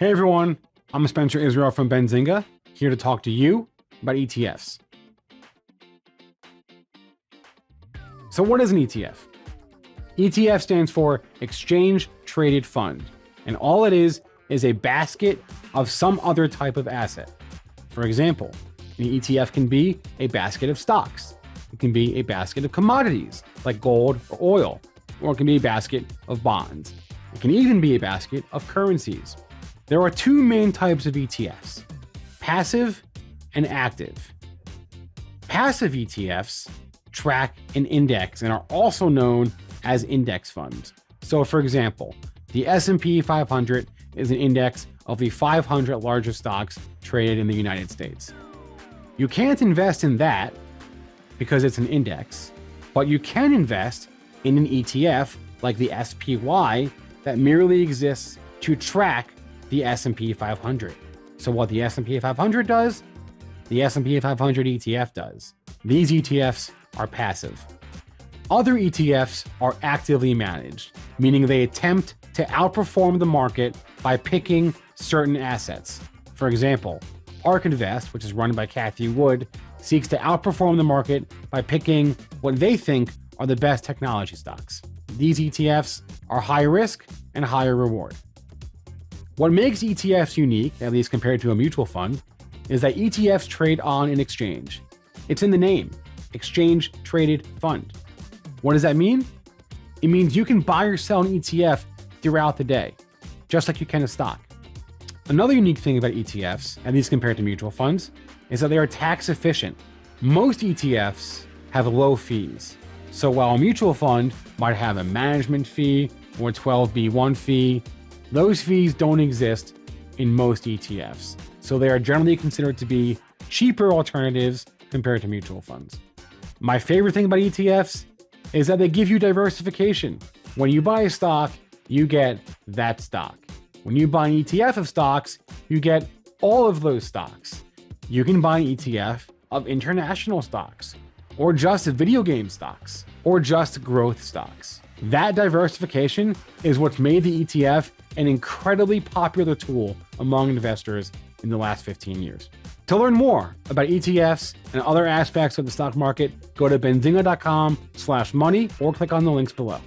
Hey everyone, I'm Spencer Israel from Benzinga, here to talk to you about ETFs. So what is an ETF? ETF stands for Exchange Traded Fund, and all it is a basket of some other type of asset. For example, an ETF can be a basket of stocks. It can be a basket of commodities like gold or oil, or it can be a basket of bonds. It can even be a basket of currencies. There are two main types of ETFs, passive and active. Passive ETFs track an index and are also known as index funds. So for example, the S&P 500 is an index of the 500 largest stocks traded in the United States. You can't invest in that because it's an index, but you can invest in an ETF like the SPY that merely exists to track the S&P 500. So what the S&P 500 does, the S&P 500 ETF does. These ETFs are passive. Other ETFs are actively managed, meaning they attempt to outperform the market by picking certain assets. For example, ARK Invest, which is run by Cathie Wood, seeks to outperform the market by picking what they think are the best technology stocks. These ETFs are high risk and higher reward. What makes ETFs unique, at least compared to a mutual fund, is that ETFs trade on an exchange. It's in the name, Exchange Traded Fund. What does that mean? It means you can buy or sell an ETF throughout the day, just like you can a stock. Another unique thing about ETFs, at least compared to mutual funds, is that they are tax efficient. Most ETFs have low fees. So while a mutual fund might have a management fee or a 12b1 fee, those fees don't exist in most ETFs. So they are generally considered to be cheaper alternatives compared to mutual funds. My favorite thing about ETFs is that they give you diversification. When you buy a stock, you get that stock. When you buy an ETF of stocks, you get all of those stocks. You can buy an ETF of international stocks, or just video game stocks, or just growth stocks. That diversification is what's made the ETF an incredibly popular tool among investors in the last 15 years. To learn more about ETFs and other aspects of the stock market, go to benzinga.com/money or click on the links below.